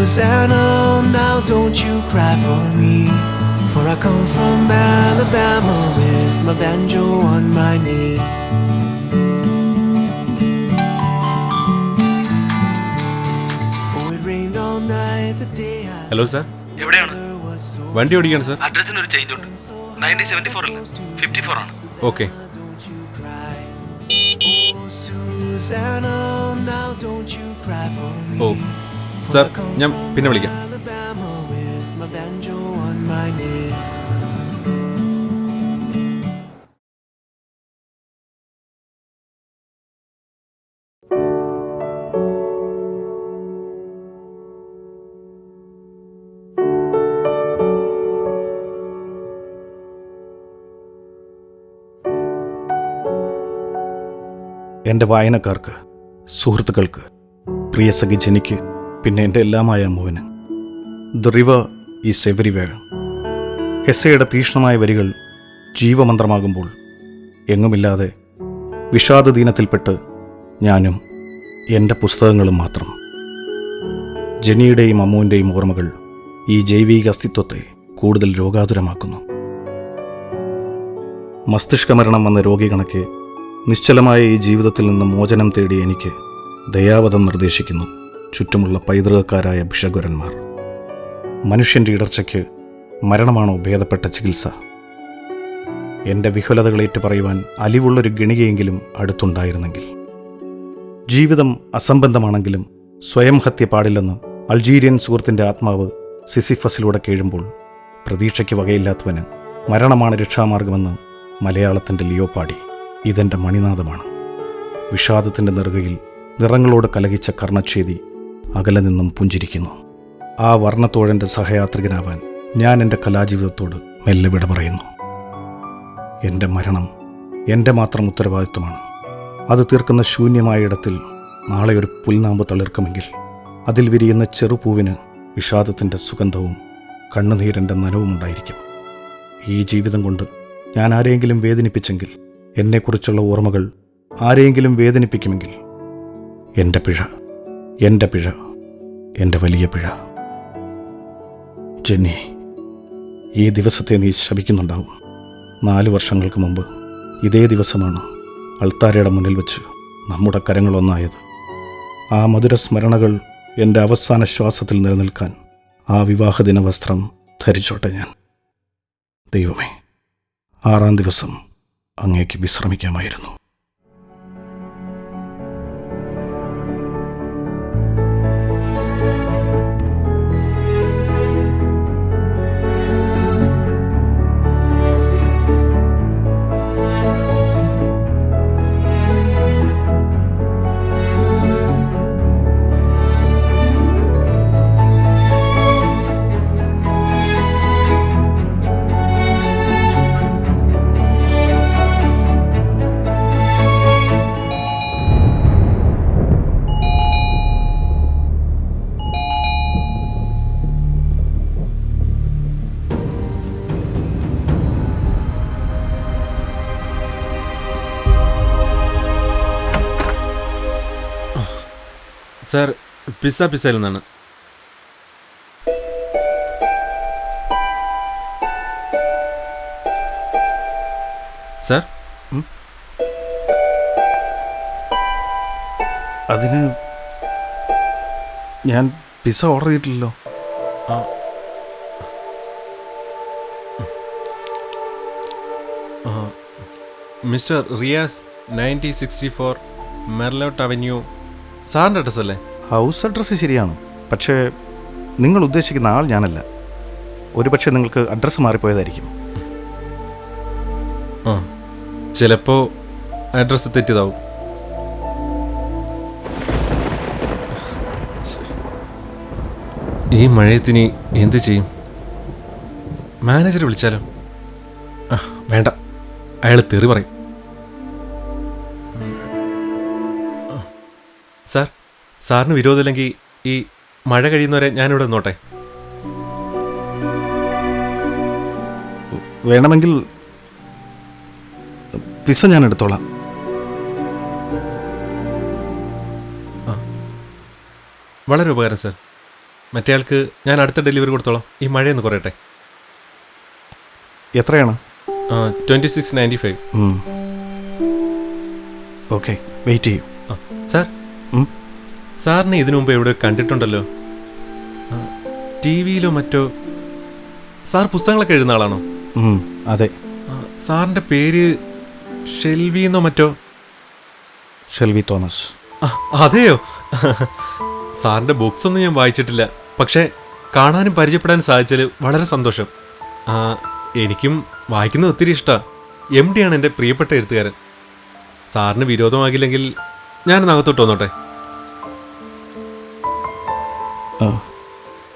Susanna, now don't you cry for me, for I come from Alabama with my banjo on my knee. Oh, it rained all night the day I... hello sir, എവിടെയാണ്? വണ്ടി ഓടിക്കാണ് sir. അഡ്രസ്സിനൊരു change ഉണ്ട്. 1974 അല്ല, 54 ആണ്. Okay. ഓ sir, ഞാൻ പിന്നെ വിളിക്കാം. എൻ്റെ വായനക്കാർക്ക്, സുഹൃത്തുക്കൾക്ക്, പ്രിയ സഖി ജനിക്ക്, പിന്നെ എൻ്റെ എല്ലാമായ അമ്മുവിന്. The river is everywhere. ഹെസ്സയുടെ തീക്ഷ്ണമായ വരികൾ ജീവമന്ത്രമാകുമ്പോൾ എങ്ങുമില്ലാതെ വിഷാദദീനത്തിൽപ്പെട്ട് ഞാനും എൻ്റെ പുസ്തകങ്ങളും മാത്രം. ജനിയുടെയും അമ്മുവിൻ്റെയും ഓർമ്മകൾ ഈ ജൈവിക അസ്തിത്വത്തെ കൂടുതൽ രോഗാതുരമാക്കുന്നു. മസ്തിഷ്കമരണം വന്ന രോഗി കണക്കെ നിശ്ചലമായ ഈ ജീവിതത്തിൽ നിന്ന് മോചനം തേടി എനിക്ക് ദയാവധം നിർദ്ദേശിക്കുന്നു ചുറ്റുമുള്ള പൈതൃകക്കാരായ ഭിഷഗ്വരന്മാർ. മനുഷ്യൻ്റെ ഇടർച്ചയ്ക്ക് മരണമാണോ ഭേദപ്പെട്ട ചികിത്സ? എൻ്റെ വിഹുലതകളേറ്റു പറയുവാൻ അലിവുള്ളൊരു ഗണികയെങ്കിലും അടുത്തുണ്ടായിരുന്നെങ്കിൽ. ജീവിതം അസംബന്ധമാണെങ്കിലും സ്വയം ഹത്യ പാടില്ലെന്ന് അൾജീരിയൻ സുഹൃത്തിൻ്റെ ആത്മാവ് സിസിഫസിലൂടെ കേഴുമ്പോൾ പ്രതീക്ഷയ്ക്ക് വകയില്ലാത്തവന് മരണമാണ് രക്ഷാമാർഗമെന്ന് മലയാളത്തിൻ്റെ ലിയോ പാടി. ഇതെൻ്റെ മണിനാഥമാണ്. വിഷാദത്തിൻ്റെ നെറുകയിൽ നിറങ്ങളോട് കലഹിച്ച കർണച്ഛേദി അകലെ നിന്നും പുഞ്ചിരിക്കുന്നു. ആ വർണ്ണത്തോഴൻ്റെ സഹയാത്രികനാവാൻ ഞാൻ എൻ്റെ കലാജീവിതത്തോട് മെല്ലെ വിട പറയുന്നു. എൻ്റെ മരണം എൻ്റെ മാത്രം ഉത്തരവാദിത്വമാണ്. അത് തീർക്കുന്ന ശൂന്യമായ ഇടത്തിൽ നാളെ ഒരു പുൽനാമ്പ് തളിർക്കുമെങ്കിൽ അതിൽ വിരിയുന്ന ചെറുപൂവിന് വിഷാദത്തിൻ്റെ സുഗന്ധവും കണ്ണുനീരൻ്റെ നനവുമുണ്ടായിരിക്കും. ഈ ജീവിതം കൊണ്ട് ഞാൻ ആരെയെങ്കിലും വേദനിപ്പിച്ചെങ്കിൽ, എന്നെക്കുറിച്ചുള്ള ഓർമ്മകൾ ആരെയെങ്കിലും വേദനിപ്പിക്കുമെങ്കിൽ, എൻ്റെ പിഴ, എൻ്റെ പിഴ, എൻ്റെ വലിയ പിഴ. ജെന്നി, ഈ ദിവസത്തെ നീ ശപിക്കുന്നുണ്ടാവും. 4 വർഷങ്ങൾക്ക് മുമ്പ് ഇതേ ദിവസമാണ് അൾത്താരയുടെ മുന്നിൽ വെച്ച് നമ്മുടെ കരങ്ങളൊന്നായത്. ആ മധുര സ്മരണകൾ എൻ്റെ അവസാന ശ്വാസത്തിൽ നിലനിൽക്കാൻ ആ വിവാഹദിന വസ്ത്രം ധരിച്ചോട്ടെ ഞാൻ. ദൈവമേ, 6-ാം ദിവസം അങ്ങേക്ക് വിശ്രമിക്കാമായിരുന്നു. സാർ, പിസ്സയിൽ നിന്നാണ്. സാർ, അതിന് ഞാൻ പിസ്സ ഓർഡർ ചെയ്തിട്ടില്ലല്ലോ. Mister Riyas, 9064 Merlot Avenue. സാറിൻ്റെ അഡ്രസ് അല്ലേ? ഹൗസ് അഡ്രസ്സ് ശരിയാണ്, പക്ഷേ നിങ്ങൾ ഉദ്ദേശിക്കുന്ന ആൾ ഞാനല്ല. ഒരുപക്ഷെ നിങ്ങൾക്ക് അഡ്രസ്സ് മാറിപ്പോയതായിരിക്കും. ചിലപ്പോൾ അഡ്രസ്സ് തെറ്റിയതാവും. ഈ മഴയത്തിനി എന്ത് ചെയ്യും? മാനേജർ വിളിച്ചാലോ? വേണ്ട, അയാൾ തെറി പറയും. സാറിന് വിരോധമില്ലെങ്കിൽ ഈ മഴ കഴിയുന്നവരെ ഞാനിവിടെ നിന്നോട്ടെ. വേണമെങ്കിൽ പിസ്സ ഞാൻ എടുത്തോളാം. വളരെ ഉപകാരം സാർ. മറ്റേ ആൾക്ക് ഞാൻ അടുത്ത ഡെലിവറി കൊടുത്തോളാം. ഈ മഴയൊന്ന് കുറയട്ടെ. എത്രയാണ്? 2695. ഓക്കെ, വെയിറ്റ് ചെയ്യൂ. സാർ, സാറിനെ ഇതിനു മുമ്പ് എവിടെ കണ്ടിട്ടുണ്ടല്ലോ, ടി വിയിലോ മറ്റോ. സാർ പുസ്തകങ്ങളൊക്കെ എഴുതുന്ന ആളാണോ? അതെ. സാറിൻ്റെ പേര് ഷെൽവി എന്നോ മറ്റോ? Shelvey Thomas. അതെയോ? സാറിൻ്റെ ബുക്സ് ഒന്നും ഞാൻ വായിച്ചിട്ടില്ല, പക്ഷേ കാണാനും പരിചയപ്പെടാനും സാധിച്ചതിൽ വളരെ സന്തോഷം. എനിക്കും വായിക്കുന്നത് ഒത്തിരി ഇഷ്ടമാണ്. MD ആണ് എൻ്റെ പ്രിയപ്പെട്ട എഴുത്തുകാരൻ. സാറിന് വിരോധമാകില്ലെങ്കിൽ ഞാനൊന്ന് അകത്തോട്ട് വന്നോട്ടെ?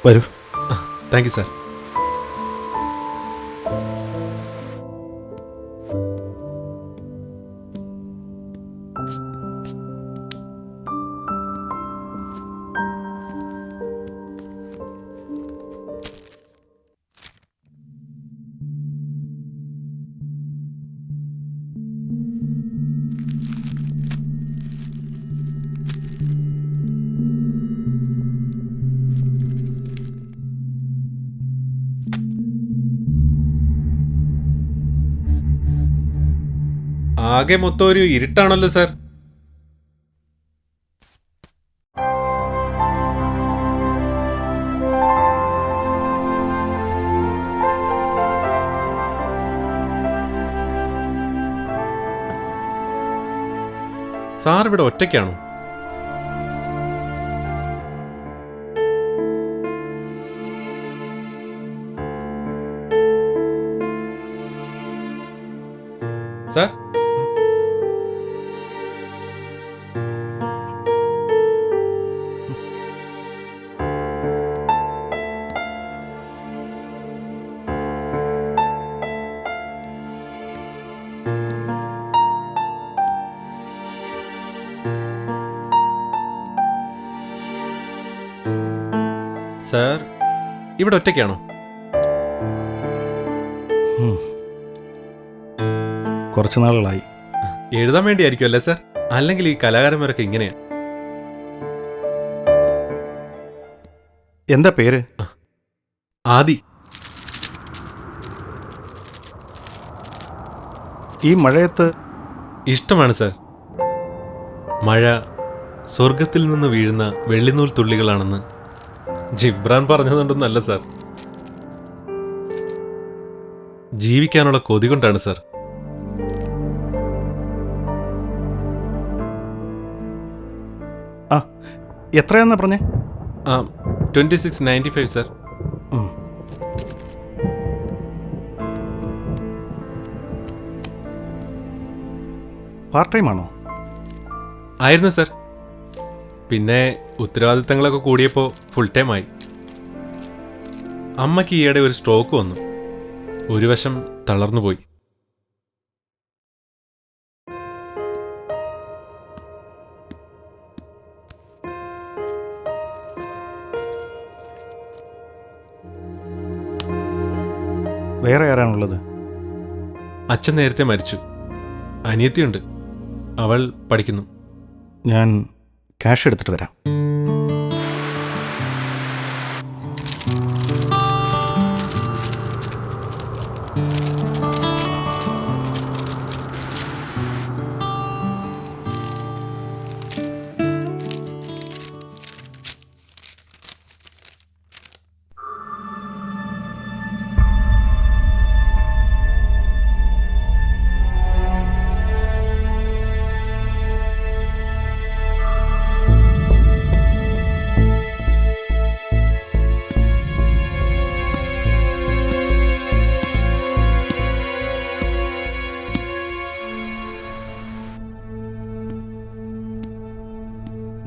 വരൂ. Thank you sir. ആകെ മൊത്തം ഒരു ഇരുട്ടാണല്ലോ സാർ. സാർ ഇവിടെ ഒറ്റയ്ക്കാണോ? സാർ, സാർ ഇവിടെ ഒറ്റയ്ക്കാണോ? കുറച്ച് നാളുകളായി. എഴുതാൻ വേണ്ടിയായിരിക്കും അല്ലേ സാർ? അല്ലെങ്കിൽ ഈ കലാകാരന്മാരൊക്കെ ഇങ്ങനെയാ. എന്താ പേര്? ആദി. ഈ മഴയത്ത് ഇഷ്ടമാണ് സാർ. മഴ സ്വർഗത്തിൽ നിന്ന് വീഴുന്ന വെള്ളിനൂൽ തുള്ളികളാണെന്ന് ജിബ്രാൻ പറഞ്ഞതുകൊണ്ടൊന്നല്ല സാർ. ജീവിക്കാനുള്ള കൊതി കൊണ്ടാണ് സാർ. എത്രയാന്നാ പറഞ്ഞേ? 2695 സാർ. പാർട്ട് ടൈം ആണോ? ആയിരുന്നു സാർ. പിന്നെ ഉത്തരവാദിത്തങ്ങളൊക്കെ കൂടിയപ്പോൾ ഫുൾ ടൈം ആയി. അമ്മയ്ക്ക് ഈയിടെ ഒരു സ്ട്രോക്ക് വന്നു. ഒരു വശം തളർന്നുപോയി. വേറെ ആരാണുള്ളത്? അച്ഛൻ നേരത്തെ മരിച്ചു. അനിയത്തിയുണ്ട്, അവൾ പഠിക്കുന്നു. ഞാൻ ക്യാഷ് എടുത്തിട്ട് വരാം.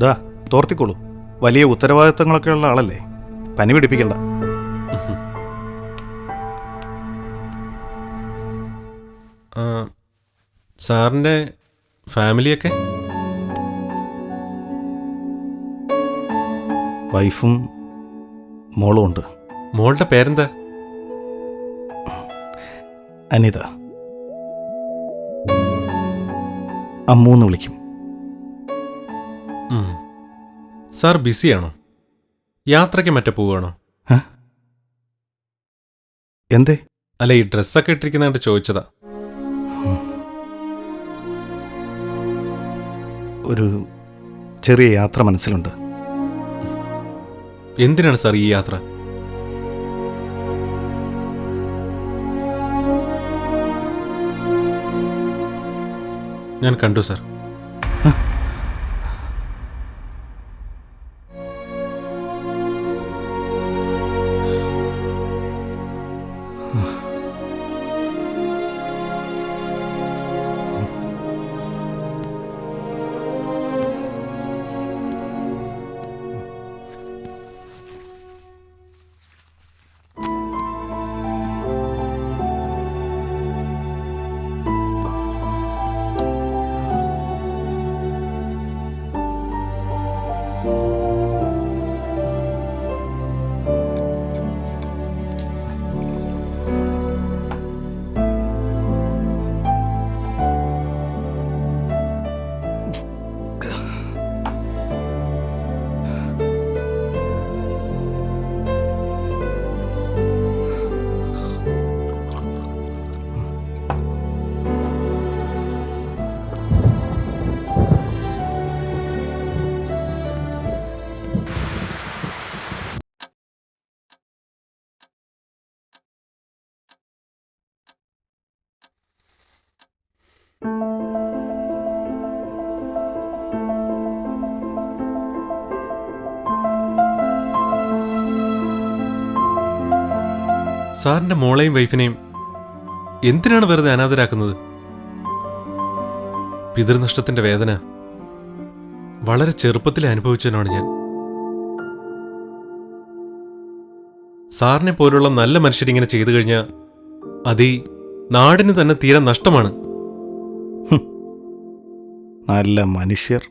ദാ തോർത്തിക്കോളൂ. വലിയ ഉത്തരവാദിത്തങ്ങളൊക്കെ ഉള്ള ആളല്ലേ, പനി പിടിപ്പിക്കണ്ട. സാറിൻ്റെ ഫാമിലിയൊക്കെ? വൈഫും മോളും ഉണ്ട്. മോളുടെ പേരെന്താ? അനിത. അമ്മൂന്ന് വിളിക്കും. സാർ ബിസിയാണോ? യാത്രയ്ക്ക് മറ്റേ പോവുകയാണോ? എന്തേ? അല്ല, ഈ ഡ്രസ്സൊക്കെ ഇട്ടിരിക്കുന്നതായിട്ട് ചോദിച്ചതാ. ഒരു ചെറിയ യാത്ര മനസ്സിലുണ്ട്. എന്തിനാണ് സാർ ഈ യാത്ര? ഞാൻ കണ്ടു സാർ. സാറിന്റെ മോളെയും വൈഫിനെയും എന്തിനാണ് വെറുതെ അനാഥരാക്കുന്നത്? പിതൃനഷ്ടത്തിന്റെ വേദന വളരെ ചെറുപ്പത്തിൽ അനുഭവിച്ചതിനാണ് ഞാൻ. സാറിനെ പോലുള്ള നല്ല മനുഷ്യരിങ്ങനെ ചെയ്തു കഴിഞ്ഞാൽ അത് നാടിന് തന്നെ തീരെ നഷ്ടമാണ്. നല്ല മനുഷ്യർ.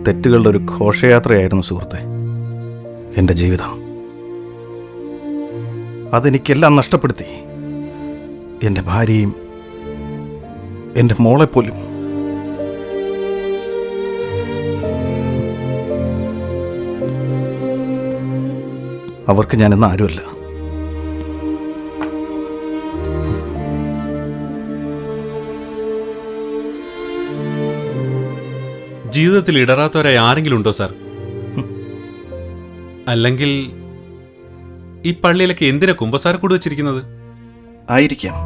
തെറ്റുകളുടെ ഒരു ഘോഷയാത്രയായിരുന്നു സുഹൃത്തെ എൻ്റെ ജീവിതം. അതെനിക്കെല്ലാം നഷ്ടപ്പെടുത്തി. എൻ്റെ ഭാര്യയും എൻ്റെ മോളെപ്പോലും. അവർക്ക് ഞാനെന്ന് ആരുമല്ല. ജീവിതത്തിൽ ഇടറാത്തവരായി ആരെങ്കിലും ഉണ്ടോ സാർ? അല്ലെങ്കിൽ ഈ പള്ളിയിലൊക്കെ എന്തിനാ കുമ്പസാരക്കൂട് വെച്ചിരിക്കുന്നത്? ആയിരിക്കാം.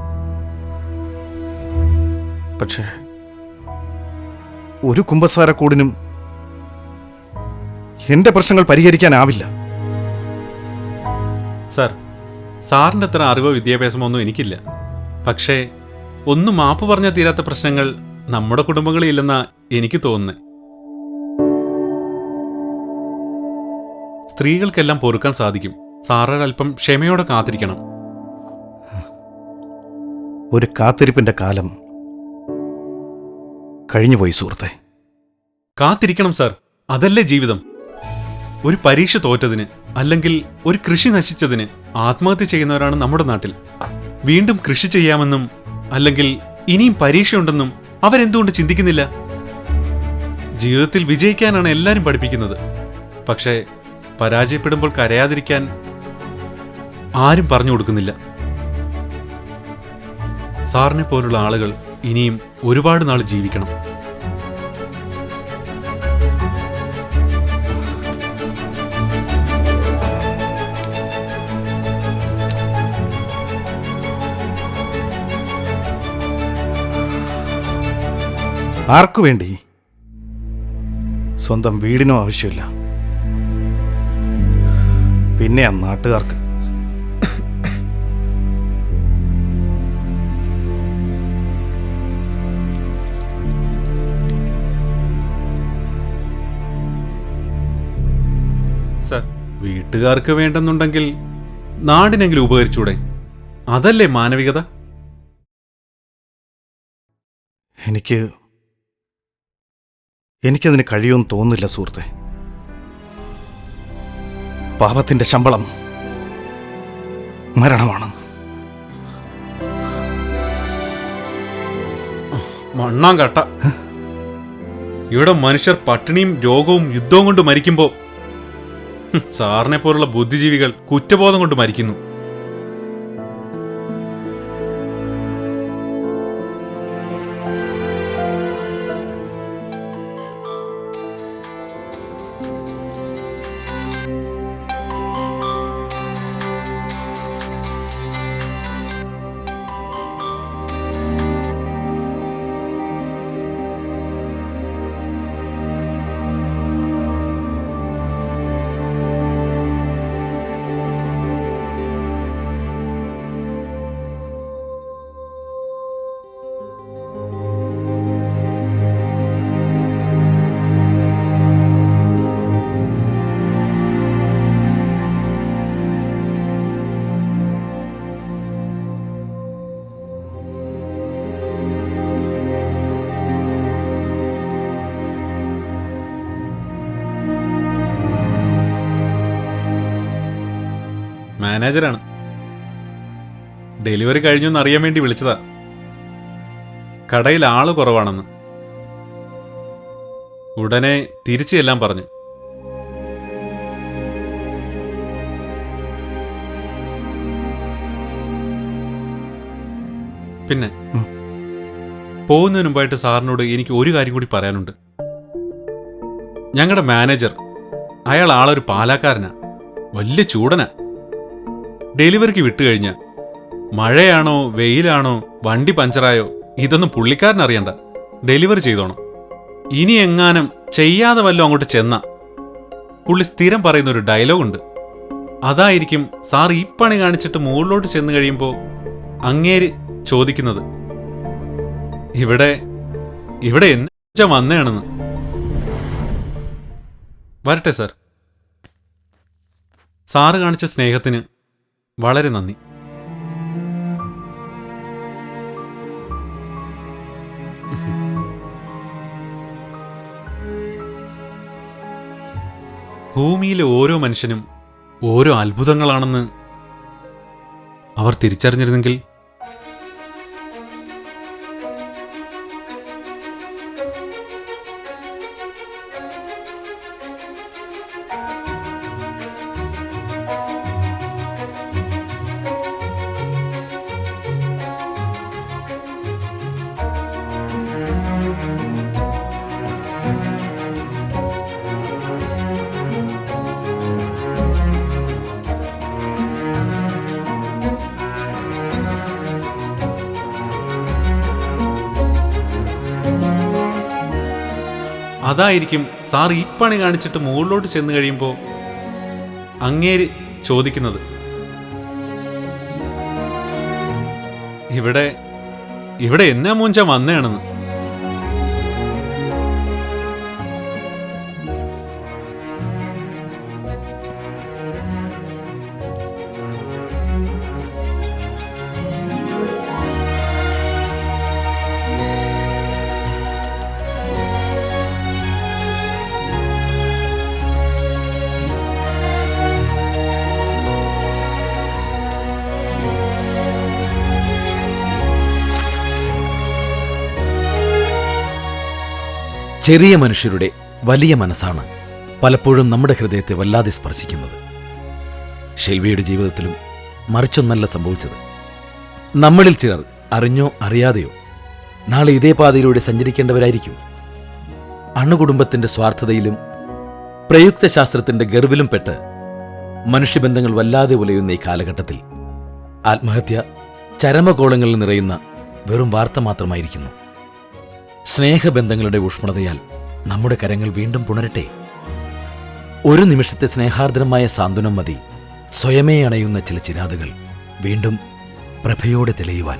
പക്ഷേ ഒരു കുമ്പസാരക്കൂടിനും എൻ്റെ പ്രശ്നങ്ങൾ പരിഹരിക്കാനാവില്ല. സാർ, സാറിൻ്റെ അത്ര അറിവോ വിദ്യാഭ്യാസമോ ഒന്നും എനിക്കില്ല. പക്ഷേ ഒന്നും മാപ്പ് പറഞ്ഞാൽ തീരാത്ത പ്രശ്നങ്ങൾ നമ്മുടെ കുടുംബങ്ങളിൽ ഇല്ലെന്നാ എനിക്ക് തോന്നുന്നത്. സ്ത്രീകൾക്കെല്ലാം പൊറുക്കാൻ സാധിക്കും. സാറ് അല്പം ക്ഷമയോടെ കാത്തിരിക്കണം. ഒരു കാത്തിരിപ്പിന്റെ കാലം കഴിഞ്ഞുപോയി സുഹൃത്തെ. കാത്തിരിക്കണം സാർ, അതല്ലേ ജീവിതം. ഒരു പരീക്ഷ തോറ്റതിന് അല്ലെങ്കിൽ ഒരു കൃഷി നശിച്ചതിന് ആത്മഹത്യ ചെയ്യുന്നവരാണ് നമ്മുടെ നാട്ടിൽ. വീണ്ടും കൃഷി ചെയ്യാമെന്നും അല്ലെങ്കിൽ ഇനിയും പരീക്ഷയുണ്ടെന്നും അവരെന്തുകൊണ്ട് ചിന്തിക്കുന്നില്ല? ജീവിതത്തിൽ വിജയിക്കാനാണ് എല്ലാവരും പഠിപ്പിക്കുന്നത്. പക്ഷേ പരാജയപ്പെടുമ്പോൾ കരയാതിരിക്കാൻ ആരും പറഞ്ഞു കൊടുക്കുന്നില്ല. സാറിനെ പോലുള്ള ആളുകൾ ഇനിയും ഒരുപാട് നാൾ ജീവിക്കണം. ആർക്കു വേണ്ടി? സ്വന്തം വീടിനും ആവശ്യമില്ല, പിന്നെ ആ നാട്ടുകാർക്ക്. സർ, വീട്ടുകാർക്ക് വേണ്ടെന്നുണ്ടെങ്കിൽ നാടിനെങ്കിലും ഉപകരിച്ചൂടെ? അതല്ലേ മാനവികത? എനിക്കതിന് കഴിയുമെന്ന് തോന്നുന്നില്ല സുഹൃത്തെ. പാപത്തിന്റെ ശമ്പളം മരണമാണ്. മണ്ണാൻ കട്ട. ഇവിടെ മനുഷ്യർ പട്ടിണിയും രോഗവും യുദ്ധവും കൊണ്ട് മരിക്കുമ്പോ സാറിനെ പോലുള്ള ബുദ്ധിജീവികൾ കുറ്റബോധം കൊണ്ട് മരിക്കുന്നു. മാനേജരാണ്. ഡെലിവറി കഴിഞ്ഞൊന്ന് അറിയാൻ വേണ്ടി വിളിച്ചതാ. കടയിൽ ആള് കുറവാണെന്ന്. ഉടനെ തിരിച്ചു എല്ലാം പറഞ്ഞു. പിന്നെ പോകുന്നതിന് മുമ്പായിട്ട് സാറിനോട് എനിക്ക് ഒരു കാര്യം കൂടി പറയാനുണ്ട്. ഞങ്ങളുടെ മാനേജർ, അയാൾ ആളൊരു പാലാക്കാരനാ, വലിയ ചൂടനാ. ഡെലിവറിക്ക് വിട്ടുകഴിഞ്ഞ മഴയാണോ വെയിലാണോ വണ്ടി പഞ്ചറായോ ഇതൊന്നും പുള്ളിക്കാരൻ അറിയണ്ട, ഡെലിവറി ചെയ്തോണം. ഇനി എങ്ങാനും ചെയ്യാതെ വല്ലതും അങ്ങോട്ട് ചെന്ന പുള്ളി സ്ഥിരം പറയുന്നൊരു ഡയലോഗുണ്ട്. അതായിരിക്കും സാർ ഈ പണി കാണിച്ചിട്ട് മുകളിലോട്ട് ചെന്ന് കഴിയുമ്പോൾ അങ്ങേര് ചോദിക്കുന്നത്, ഇവിടെ എന്നാ വന്നേണെന്ന്. വരട്ടെ സാർ. സാറ് കാണിച്ച സ്നേഹത്തിന് വളരെ നന്ദി. ഭൂമിയിലെ ഓരോ മനുഷ്യനും ഓരോ അത്ഭുതങ്ങളാണെന്ന് അവർ തിരിച്ചറിഞ്ഞിരുന്നെങ്കിൽ അതായിരിക്കും സാർ ഈ പണി കാണിച്ചിട്ട് മുകളിലോട്ട് ചെന്ന് കഴിയുമ്പോൾ അങ്ങേര് ചോദിക്കുന്നത്, ഇവിടെ എന്നാ മൂഞ്ച വന്നേണെന്ന്. ചെറിയ മനുഷ്യരുടെ വലിയ മനസ്സാണ് പലപ്പോഴും നമ്മുടെ ഹൃദയത്തെ വല്ലാതെ സ്പർശിക്കുന്നത്. ഷെൽവിയുടെ ജീവിതത്തിലും മറിച്ചൊന്നല്ല സംഭവിച്ചത്. നമ്മളിൽ ചിലർ അറിഞ്ഞോ അറിയാതെയോ നാളെ ഇതേ പാതയിലൂടെ സഞ്ചരിക്കേണ്ടവരായിരിക്കും. അണുകുടുംബത്തിന്റെ സ്വാർത്ഥതയിലും പ്രയുക്തശാസ്ത്രത്തിന്റെ ഗർവിലും പെട്ട് മനുഷ്യബന്ധങ്ങൾ വല്ലാതെ ഉലയുന്ന ഈ കാലഘട്ടത്തിൽ ആത്മഹത്യ ചരമകോളങ്ങളിൽ നിറയുന്ന വെറും വാർത്ത മാത്രമായിരിക്കുന്നു. സ്നേഹബന്ധങ്ങളുടെ ഊഷ്മളതയാൽ നമ്മുടെ കരങ്ങൾ വീണ്ടും പുണരട്ടെ. ഒരു നിമിഷത്തെ സ്നേഹാർദ്രമായ സാന്ത്വനം മതി സ്വയമേ അണയുന്ന ചില ചിരാതുകൾ വീണ്ടും പ്രഭയോടെ തെളിയുവാൻ.